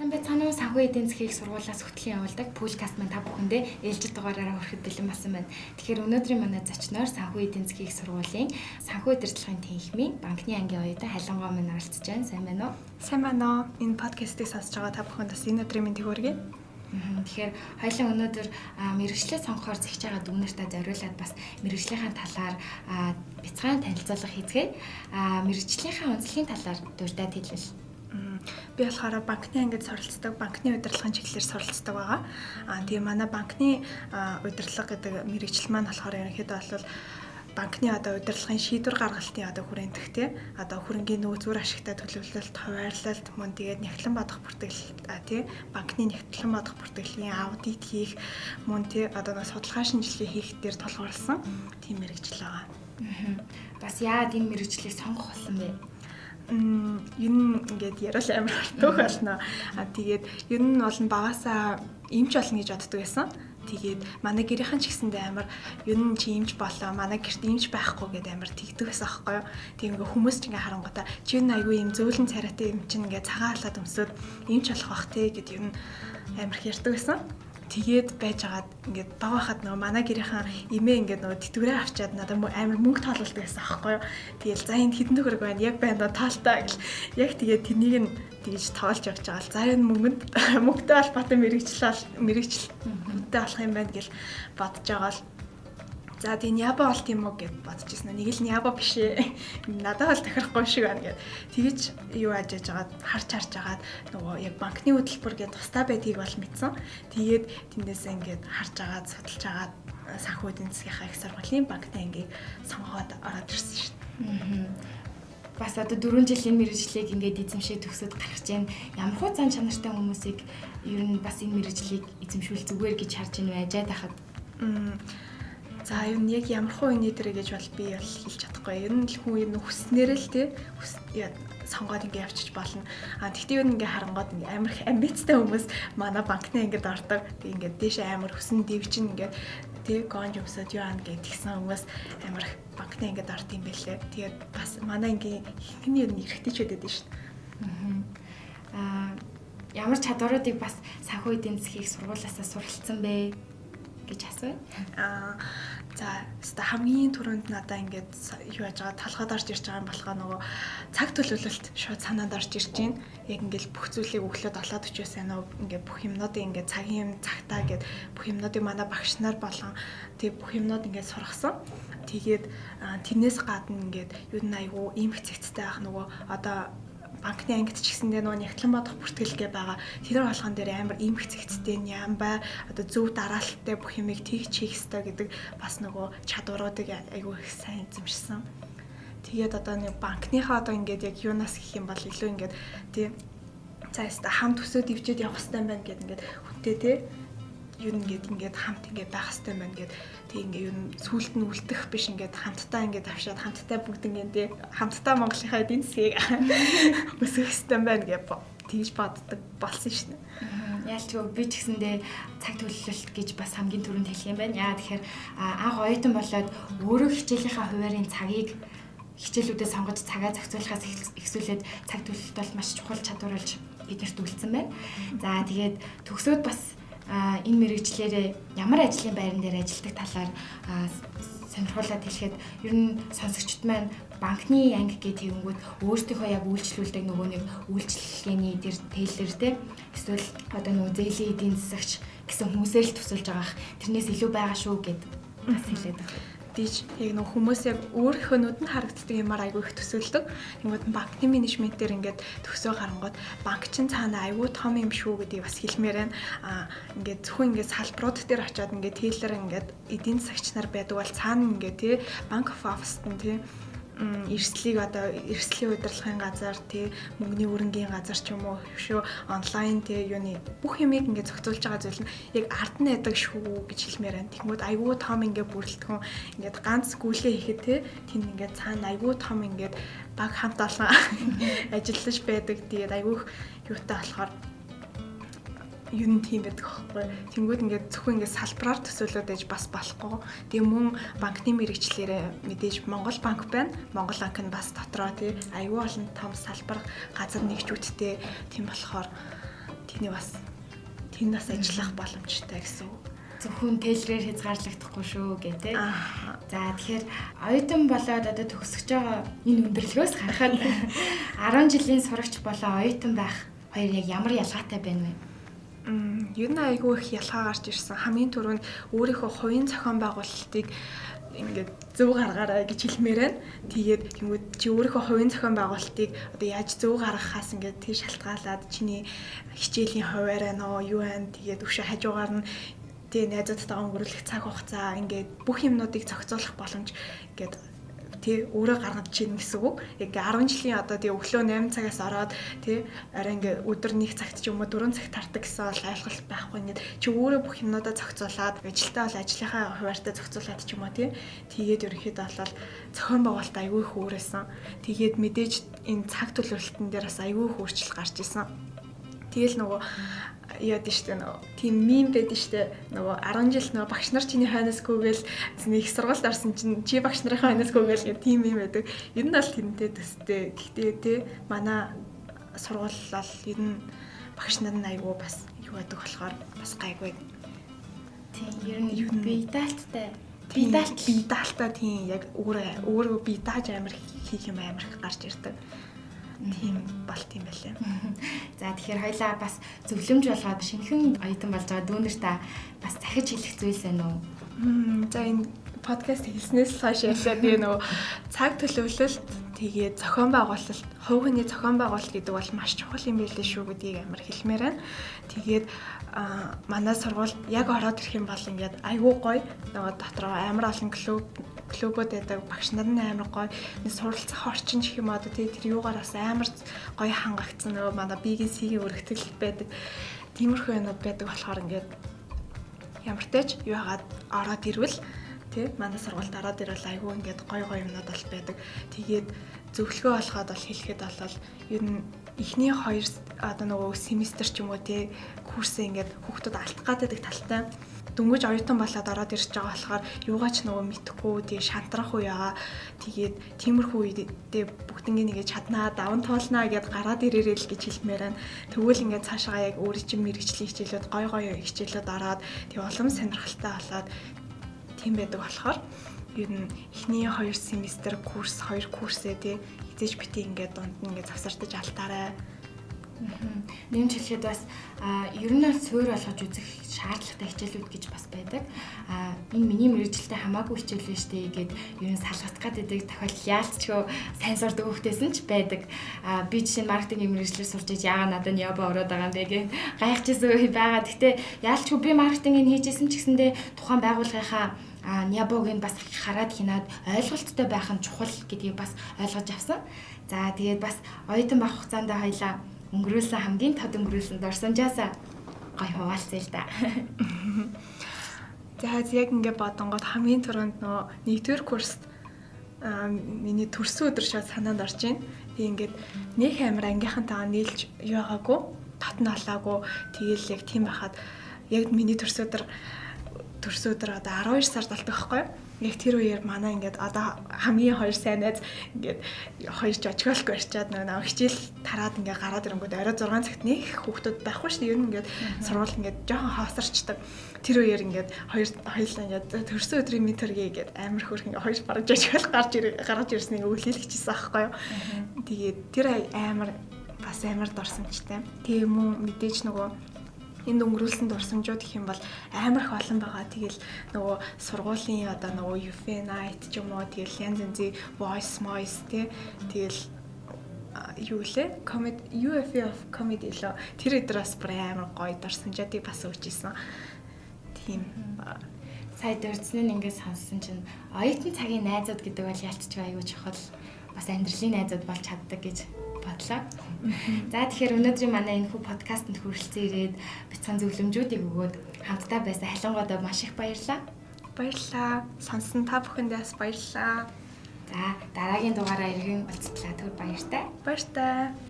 Сайн байцгаана уу? Санхүү эдийн засгийг сургуулиас хөтөлбөрийн явуулдаг Пүүлкаст маань та бүхэндээ ээлжид дугаараараа хүрэхэд бэлэн болсон байна. Тэгэхээр өнөөдрийн манай зочноор Санхүү эдийн засгийг сургуулийн санхүү удирдлагын тэнхимийн банкны ангийн оюутан Халингоо маань оролцож байна. Сайн байна уу? Сайн байна уу? Энэ подкастыг сонсож байгаа та бүхэнд бас энэ өдрийн мэндийг хүргэе. Тэгэхээр хоёулаа өнөөдөр мэргэжлээ сонгохоор зэгч байгаа дүгнэртээ зориулаад бас мэргэжлийнхаа талаар бяцхан танилцуулга хийцгээе. Мэргэжлийнхаа онцлогийн талаар дурдаад хэлвэл. Би болохоор банкны ангид суралцдаг, банкны удирдлагын чиглэлээр суралцдаг байгаа. Тэгээ манай банкны удирдлага гэдэг мэргэжил маань болохоор ерөнхийдөө бол банкны удирдлагын шийдвэр гаргалтын хүрээндх тий хөрөнгийн нөөц зүйр ашигтай төлөвлөлт, хуваарлалт, мөн тэгээд нягтлан бодох бүртгэл тий банкны нягтлан бодох бүртгэлийн аудит хийх, мөн тий судалгаа шинжилгээ хийх дээр тулгуурласан тийм мэргэжил байгаа. Бас яагаад энэ мэргэжлийг сонгох болсон бэ? Энэ ингээд яриул амар хартуух болно. Тэгээд ер нь бол багасаа эмч болно гэж боддог байсан. Тэгээд манай гэрийнхэн ч гэсэндээ амар ер нь чи эмч болоо, манай гэрт эмч байхгүй гэдэг амар тэгдэг байсан аахгүй юу. Тэгээд ингээ хүмүүс ч ингээ харангуйта чи энэ айгүй юм зөөлөн царайтай юм чинь ингээ цагаан халаад өмсөд эмч болох бах те гэд ер нь амар их ярьдаг байсан. Тэгээд байжгаад ингээд баг байхад нөгөө манай гэрийнхэн эмээ ингээд нөгөө тэтгэврээ авчаад надад амар мөнгө тоолуулдаг гэсэн аахгүй юу. Тэгээл за энэ хэдэн төгрөг байна яг байна тоолтой гэл. Яг тэгээд тэнийг нь тэгж тоолж явж байгаа л за энэ мөнгөтэй холбоотой мэрэгчлэлтэй болох юм байна гэл бодож байгаа л. За тийм яба болт юм уу гэд бодож ирсэн. Нэг л яба биш ээ. Надад бол тохирохгүй шиг байна гэд. Тэгэж юу ажиж агаад харж агаад нөгөө яг банкны хөтөлбөр гэд тустай байдгийг бол мэдсэн. Тэгээд тэндээсээ ингээд харж агаад судалж агаад санхүү эдийн засгийнхаа их сургуулийн банкны ангийг сонгоод ороод ирсэн шүү дээ. Бас одоо 4 жилийн мэргэжлийг ингээд эзэмшээ төгсөд гарч ийн ямар хуу зан чанартай хүмүүсийг ер нь бас энэ мэргэжлийг эзэмшүүл зүгээр гэж харж ийн байж тахад. За юу яг ямар хуу энэ дээр гэж бол би бол хэлж чадахгүй. Ер нь л хүн энэ хүснээр л тий сонгоод ингэ явчих болно. Тэгтээ юу ингэ харангууд ингэ амар их амбицтай хүмүүс манай банкны ангид ордог. Тэг ингэ дээшээ амар хүсэн дэвчин ингэ тий гонж өмсөд юу ана гэж тэгсэн хүмүүс амар их банкны ангид орд юм бэлээ. Тэгээд бас манай ангийн ихний ер нь эрэгтэйчүүд байдаг шүү дээ. Ямар чадваруудыг бас санхүү эдийн засгийг сургуулиасаа суралцсан бэ гэж асууя. За хамгийн түрүүнд надаа ингээд юу яаж байгаа талхад орж ирж байгаа юм болохоо нөгөө цаг төлөвлөлт шууд санаанд орж ирж байна. Яг ингээд бүх зүйлийг өглөө 7:40-оос анаа ингээд бүх юмнуудыг ингээд цагийн цагтаа гээд бүх юмнуудыг манай багш нар болон тэг бүх юмнууд ингээд сургасан. Тэгээд тэрнээс гадна ингээд юу н айгу ийм хэцэгцтэй байх нөгөө одоо банкны ангид ч гэсэндээ нөгөө нягтлан бодох бүртгэлгээ байгаа. Тэр болгон дээр амар ийм хэцэгцтэй юм бай. Одоо зөв дараалттай бүх юмыг тэгж хийх хэрэгтэй гэдэг бас нөгөө чадваруудыг айгүй их сайн эзэмшсэн. Тэгээд одоо нэг банкныхаа одоо ингээд яг юунаас гэх юм бол илүү ингээд тий цаашдаа хамт төсөөд ивчээд явах хэрэгтэй байна гэдэг ингээд хүнтэй тий юу ингээд хамт ингээд байх хэрэгтэй байна гэдэг тэг ингээд юу сүулт нь үлдэх биш ингээд хамтдаа ингээд авшаад хамтдаа бүгд ингээд хамтдаа Монголынхаа эдийн засгийг өсгөх хэрэгтэй байна гэж тэгж боддог болсон шнэ. Яалтчгүй би ч гэсэндээ цаг төлөвлөлт гэж бас хамгийн түрүүнд хэлэх юм байна. Яа тэгэхээр анх оюутан болоод өөрөө хичээлийнхаа хуваарийн цагийг хичээлүүдэд сонгож цагаа зохицуулахаас эхсүүлээд цаг төлөвлөлт бол маш чухал чадвар болж биднэрт үлдсэн байна. За тэгээд төгсөөд бас энэ мэргэжлэрээ ямар ажлын байран дээр ажилладаг талаар сонирхуулаад хэлэхэд ер нь сонсогчд маань банкны анги гэдэг тэгэнгүүт өөрсдийнхөө яг үйлчлүүлдэг нөгөө нэг үйлчлэгээний дээр тэлэр те эсвэл одоо нөгөө зээлийн эдийн засагч гэсэн хүмүүсээр л төсөлж байгаах тэрнээс илүү байгаа шүү гэд бас хэлээд байна. Диж яг нэг хүмүүс яг өөрийнхөө нүдэнд харагддаг юмар айгүй их төсөөлдөг. Тэгмээд банкны менежментээр ингээд төсөө гарангууд банк чинь цаана айгүй том юм шүү гэдгийг бас хэлмээр байна. Ингээд зөвхөн ингээд салбарууд дээр очиод ингээд тейлэр ингээд эдийн засагч нар байдаг бол цаана ингээд тий банк оффист нь тий эрсдлийг одоо эрсдлийн удирдлагын газар тий мөнгөний өрөнгийн газар ч юм уу шүү онлайн тий юуны бүх юмыг ингээд зохицуулж байгаа зүйл нь яг ард нь яадаг шүү гэж хэлмээр байна. Тэгмүүд айгүй том ингээд бүрэлдэхүүн ингээд ганц гүйлээ хийхэд тий тийм ингээд цаана айгүй том ингээд баг хамт олон ажиллаж байдаг. Тэгээд айгүй юутай болохоор юу нь тийм байдаг аахгүй. Тэнгүүд ингээд зөвхөн ингээд салбараар төсөөлөд байж бас болохгүй. Тэгээ мөн банкны мэрэгчлэрээ мэдээж Монгол банк байна. Монгол банк нь бас дотроо тий аюул олон том салбар газар нэгжүүдтэй тийм болохоор тэний бас ажиллах боломжтой гэсэн үг. Зөвхөн тэлрээр хязгаарлагдахгүй шүү гэдэг. За тэгэхээр оюутан болоод одоо төгсөж байгаа энэ өндөрлгөөс харахад 10 жилийн сурагч болоо оюутан байх хоёр яг ямар ялгаатай байна вэ? Ер нь айгүй их ялгаа гарч ирсэн. Хамгийн түрүүнд өөрийнхөө хувийн зохион байгуулалтыг ингээд зөв гаргаарай гэж хэлмээр байна. Тэгээд чи өөрийнхөө хувийн зохион байгуулалтыг одоо яаж зөв гаргахаас ингээд тэр шалтгаалаад чиний хичээлийн хуваарай нөө юу байна. Тэгээд өшөө хажуугаар нь найзуудтайгаа өнгөрүүлэх цаг хугацаа ингээд бүх юмнуудыг зохицуулах боломж ингээд өөрөө гаргаж чинь гэсэн үг. Яг 10 жилийн одоо өглөө 8 цагаас ороод арай ингээд өдөр 1 цагт ч юм уу 4 цагт тардаг гэсэн бол ойлголт байхгүй. Ингээд чи өөрөө бүх юмнуудаа зохицуулаад ажилтаа бол ажлынхаа хуваарьтай зохицуулаад ч юм уу тэгээд ерөнхийдөө бол зохион байгуулалт аягүй их өөрөөсөн. Тэгээд мэдээж энэ цаг төлөвлөлтөн дээр бас аягүй их өөрчлөлт гарч исэн. Тэгэл нөгөө яад штэ тийм мим байд штэ 10 жил багш нар чиний хойноосгүйгээл их сургуульд орсон чинь чи багш нарын хойноосгүйгээл гэх тийм юм байдаг. Ер нь бол тэнтэй төстэй. Гэхдээ манай сургууль бол ер нь багш нар нь айгүй бас юу байдаг болохоор бас гайгүй. Тийм ер нь бие даалттай тийм яг өөрөө бие дааж амар хийх юм амар гарч ирдэг. Тийм болт юм байлаа. За тэгэхээр хоёлаа бас зөвлөмж болгоод шинэхэн оюутан болж байгаа дүүнэртээ бас захиж хэлэх зүйлс байна уу? За энэ подкаст хийснээс хойш ялаад цаг төлөвлөлт тэгээд зохион байгуулалт, хувийн зохион байгуулалт гэдэг бол маш чухал юм байлээ шүү гэдгийг амар хэлмээр байна. Тэгээд манай сургууль яг ороод ирэх юм бол ингээд айгүй гоё дотроо амар олон клубүүд байдаг, багш нар нь амар гоё суралцах орчин гэх юм одоо тэр юугаар бас амар гоё хангагдсан манай BGC-ийн өргөтөл байдаг. Тиймэрхүү юмуд байдаг болохоор ингээд ямар ч юугаад ороод ирвэл манай сургуульд ороод ирвэл айгүй ингээд гоё юмнууд бол байдаг. Тэгээд зөвлөгөө олоход бол хэлэхэд бол ер нь эхний 2 одоо семестр ч юм уу курсээ ингээд хүүхдүүд алдах гадаг талтай дөнгөж оюутан болоод ороод ирж байгаа болохоор юугаач мэдхгүй шантрах уу яага тэгээд тиймэрхүү үедээ бүгднийг нэгэ чаднаа даван туулнаа гэд гараад ирээрэй л гэж хэлмээр байна. Тэгвэл ингээд цаашаа яг өөрийн чинь мэрэгжлийн хичээлүүд гоё хичээлүүд ороод улам сонирхолтой болоод тийм байдаг болохоор ер нь эхний 2 семестр курс 2 курсээ хизээж бити ингээд дунд нь ингээд завсартаж алдаарай. Нэмж хэлэхэд бас ер нь суурь болгож үзэх шаардлагатай хичээлүүд гэж бас байдаг. Энэ миний мэрэгжилтэй хамаагүй хичээл биш дээ гэд ер нь салгацах гэдэг тохиолдол яалтчгүй сайн сурдаг хүүхдээсэн ч байдаг. Би жишээ нь маркетингийн мэрэгчлэр сурч иж яагаад надад Нёбо ороод байгаа юм бэ гэж гайхажсэн үе байгаа. Гэхдээ яалтчгүй би маркетингийг хийжсэн ч гэсэндээ тухайн байгууллагынхаа Нёбогийн бас хараад хинаад ойлголттой байх нь чухал гэдгийг бас ойлгож авсан. За тэгээд бас оюутан байх хугацаанд хоёлаа өнгөрүүлсэн хамгийн тод өнгөрүүлсэн дурсамжаасаа гоё хуваалцъя л да. За яг ингээд бодонгод хамгийн түрүүнд 1-р курст миний төрсөн өдөр шууд санаанд орж байна. Тэг ингээд нэг амир ангийнхантайгаа нийлж яваагүй, татналаагүй. Тэгээл яг тийм байхад яг миний төрсөн өдөр одоо 12 сард болдог байхгүй юу? Яг тэр үеэр манай ингээд одоо хамгийн хоёр сайн найз ингээд хоёр жожголох барьчаад нөгөө хичээл тараад ингээд гараад ирэнгүүт орой 6 цагт нэг хүүхдүүд байхгүй шүү дээ. Ер нь ингээд сургууль ингээд жоохон хаосарчдаг. Тэр үеэр ингээд хоёулаа ингээд төрсөн өдрийн ментор гээд амар хөрх ингээд хоёр бараг жожголох гарч ирснийг өглөөлчихсэн аахгүй юу. Тэгээд тэр амар дурсамжтай. Тийм үү мэдээж нөгөө энд өнгөрүүлсэн дурсамжууд гэх юм бол амар их олон байгаа. Тэгэл нөгөө сургуулийн одоо нөгөө UFE night ч юм уу тэгэл янз янзын voice тэгэл юу лээ UFE of comedy лөө тэр өдрөөс бүр амар гоё дурсамжуудыг бас өгчээсэн. Тийм сая дурдсан нь ингээд сонссон чинь оюутан цагийн найзууд гэдэг бол ялцчих аюу чухал бас амьдралын найзууд болж чаддаг гэж бодлоо. За тэгэхээр өнөөдрийн манай энэ хүү подкастэнд хүрэлцэн ирээд бяцхан зөвлөмжүүдийг өгөөд хамтдаа байсан халингуудаа маш их баярлалаа. Баярлалаа. Сонсон та бүхэндээс баярлалаа. За дараагийн дугаараа иргэн уулзтлаа. Түр баяртай. Баяртай.